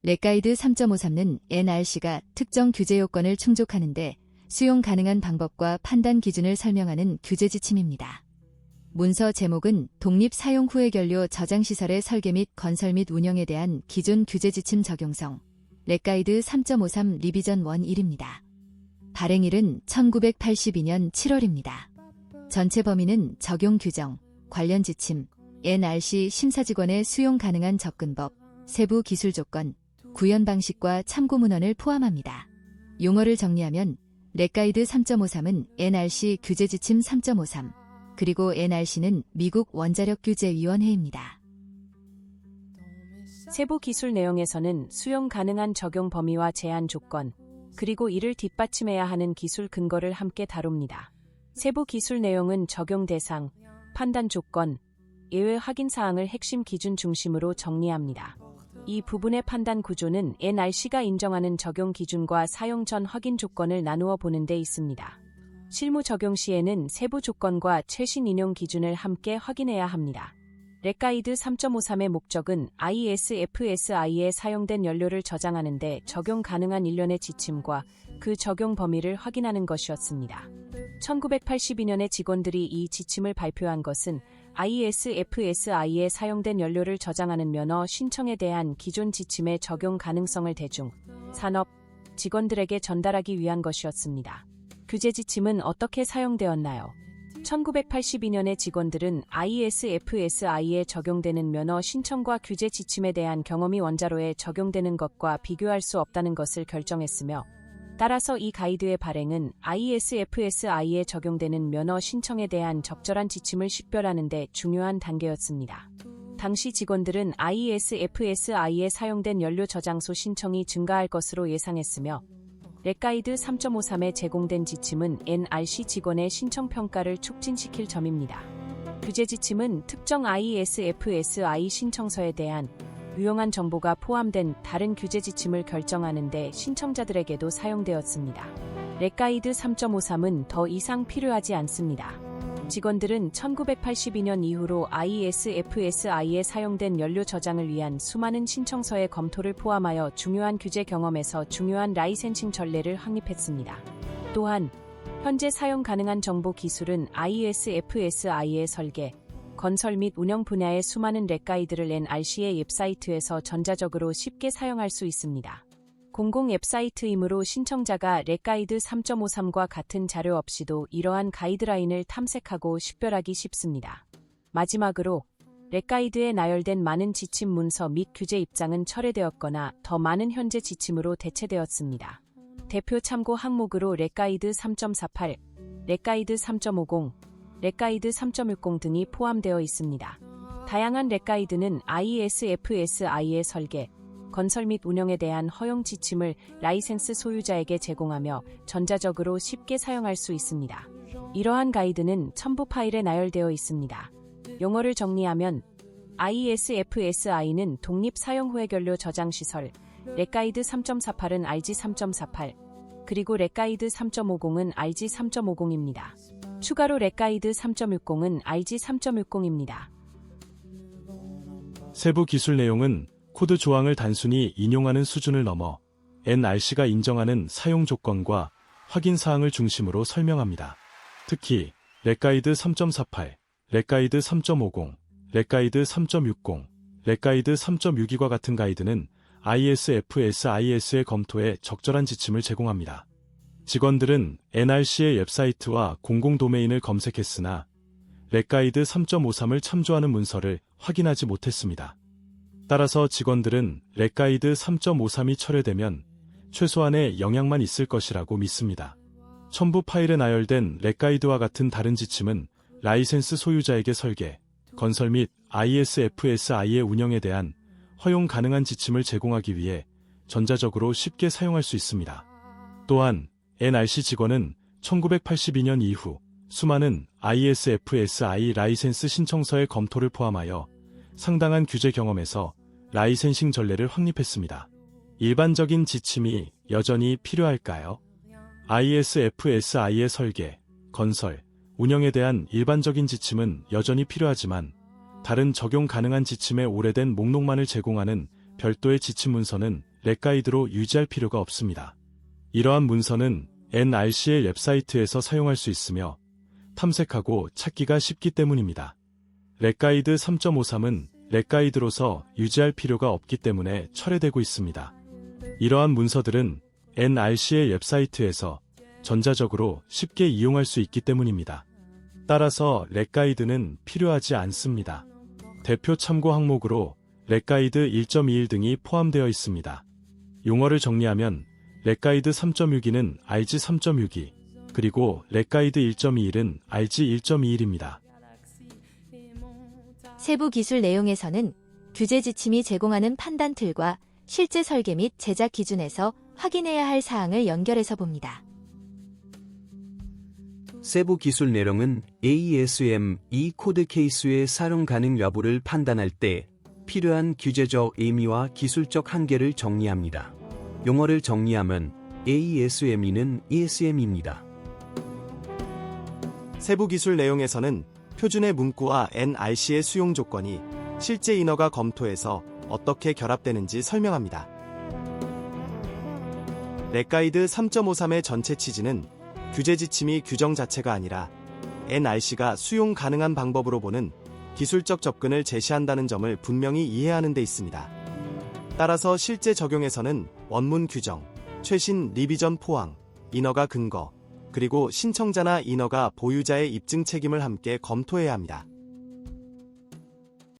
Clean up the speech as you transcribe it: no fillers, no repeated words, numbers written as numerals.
렉가이드 3.53는 NRC가 특정 규제 요건을 충족하는데 수용 가능한 방법과 판단 기준을 설명하는 규제 지침입니다. 문서 제목은 독립 사용 후해 결료 저장시설의 설계 및 건설 및 운영에 대한 기존 규제 지침 적용성 렉가이드 3.53 리비전 1입니다. 발행일은 1982년 7월입니다. 전체 범위는 적용 규정, 관련 지침, NRC 심사직원의 수용 가능한 접근법, 세부 기술 조건, 구현 방식과 참고 문헌을 포함합니다. 용어를 정리하면 렉가이드 3.53은 NRC 규제 지침 3.53, 그리고 NRC는 미국 원자력규제위원회입니다. 세부 기술 내용에서는 수용 가능한 적용 범위와 제한 조건, 그리고 이를 뒷받침해야 하는 기술 근거를 함께 다룹니다. 세부 기술 내용은 적용 대상, 판단 조건, 예외 확인 사항을 핵심 기준 중심으로 정리합니다. 이 부분의 판단 구조는 NRC가 인정하는 적용 기준과 사용 전 확인 조건을 나누어 보는 데 있습니다. 실무 적용 시에는 세부 조건과 최신 인용 기준을 함께 확인해야 합니다. 렉가이드 3.53의 목적은 ISFSI에 사용된 연료를 저장하는 데 적용 가능한 일련의 지침과 그 적용 범위를 확인하는 것이었습니다. 1982년에 직원들이 이 지침을 발표한 것은 ISFSI에 사용된 연료를 저장하는 면허 신청에 대한 기존 지침의 적용 가능성을 대중, 산업, 직원들에게 전달하기 위한 것이었습니다. 규제 지침은 어떻게 사용되었나요? 1982년에 직원들은 ISFSI에 적용되는 면허 신청과 규제 지침에 대한 경험이 원자로에 적용되는 것과 비교할 수 없다는 것을 결정했으며, 따라서 이 가이드의 발행은 ISFSI에 적용되는 면허 신청에 대한 적절한 지침을 식별하는 데 중요한 단계였습니다. 당시 직원들은 ISFSI에 사용된 연료 저장소 신청이 증가할 것으로 예상했으며, 렉가이드 3.53에 제공된 지침은 NRC 직원의 신청 평가를 촉진시킬 점입니다. 규제 지침은 특정 ISFSI 신청서에 대한 유용한 정보가 포함된 다른 규제 지침을 결정하는 데 신청자들에게도 사용되었습니다. 렉가이드 3.53은 더 이상 필요하지 않습니다. 직원들은 1982년 이후로 ISFSI에 사용된 연료 저장을 위한 수많은 신청서의 검토를 포함하여 중요한 규제 경험에서 중요한 라이센싱 전례를 확립했습니다. 또한 현재 사용 가능한 정보 기술은 ISFSI의 설계, 건설 및 운영 분야의 수많은 렉가이드를 NRC의 웹사이트에서 전자적으로 쉽게 사용할 수 있습니다. 공공 웹사이트이므로 신청자가 렉가이드 3.53과 같은 자료 없이도 이러한 가이드라인을 탐색하고 식별하기 쉽습니다. 마지막으로 렉가이드에 나열된 많은 지침 문서 및 규제 입장은 철회되었거나 더 많은 현재 지침으로 대체되었습니다. 대표 참고 항목으로 렉가이드 3.48, 렉가이드 3.50, 렉가이드 3.60 등이 포함되어 있습니다. 다양한 렉가이드는 ISFSI의 설계, 건설 및 운영에 대한 허용 지침을 라이센스 소유자에게 제공하며 전자적으로 쉽게 사용할 수 있습니다. 이러한 가이드는 첨부 파일에 나열되어 있습니다. 용어를 정리하면 ISFSI는 독립 사용 후해 결료 저장 시설, 렉가이드 3.48은 RG 3.48, 그리고 렉가이드 3.50은 RG 3.50입니다. 추가로 렉가이드 3.60은 RG 3.60입니다. 세부 기술 내용은 코드 조항을 단순히 인용하는 수준을 넘어 NRC가 인정하는 사용 조건과 확인 사항을 중심으로 설명합니다. 특히 렉가이드 3.48, 렉가이드 3.50, 렉가이드 3.60, 렉가이드 3.62과 같은 가이드는 ISFSI의 검토에 적절한 지침을 제공합니다. 직원들은 NRC의 웹사이트와 공공 도메인을 검색했으나 렉가이드 3.53을 참조하는 문서를 확인하지 못했습니다. 따라서 직원들은 렉가이드 3.53이 철회되면 최소한의 영향만 있을 것이라고 믿습니다. 첨부 파일에 나열된 렉가이드와 같은 다른 지침은 라이센스 소유자에게 설계, 건설 및 ISFSI의 운영에 대한 허용 가능한 지침을 제공하기 위해 전자적으로 쉽게 사용할 수 있습니다. 또한 NRC 직원은 1982년 이후 수많은 ISFSI 라이센스 신청서의 검토를 포함하여 상당한 규제 경험에서 라이센싱 전례를 확립했습니다. 일반적인 지침이 여전히 필요할까요? ISFSI의 설계, 건설, 운영에 대한 일반적인 지침은 여전히 필요하지만 다른 적용 가능한 지침의 오래된 목록만을 제공하는 별도의 지침 문서는 렉 가이드로 유지할 필요가 없습니다. 이러한 문서는 NRC의 웹사이트에서 사용할 수 있으며 탐색하고 찾기가 쉽기 때문입니다. 렉 가이드 3.53은 렉 가이드로서 유지할 필요가 없기 때문에 철회되고 있습니다. 이러한 문서들은 NRC의 웹사이트에서 전자적으로 쉽게 이용할 수 있기 때문입니다. 따라서 렉 가이드는 필요하지 않습니다. 대표 참고 항목으로 렉 가이드 1.21 등이 포함되어 있습니다. 용어를 정리하면 렉 가이드 3.62는 RG 3.62, 그리고 렉 가이드 1.21은 RG 1.21입니다. 세부 기술 내용에서는 규제 지침이 제공하는 판단 틀과 실제 설계 및 제작 기준에서 확인해야 할 사항을 연결해서 봅니다. 세부 기술 내용은 AES-M 이 코드 케이스의 사용 가능 여부를 판단할 때 필요한 규제적 의미와 기술적 한계를 정리합니다. 용어를 정리하면 AES-M은 ESM입니다. 세부 기술 내용에서는 표준의 문구와 NRC의 수용 조건이 실제 인허가 검토에서 어떻게 결합되는지 설명합니다. 렉 가이드 3.53의 전체 취지는 규제 지침이 규정 자체가 아니라 NRC가 수용 가능한 방법으로 보는 기술적 접근을 제시한다는 점을 분명히 이해하는 데 있습니다. 따라서 실제 적용에서는 원문 규정, 최신 리비전 포항, 인허가 근거, 그리고 신청자나 인허가 보유자의 입증 책임을 함께 검토해야 합니다.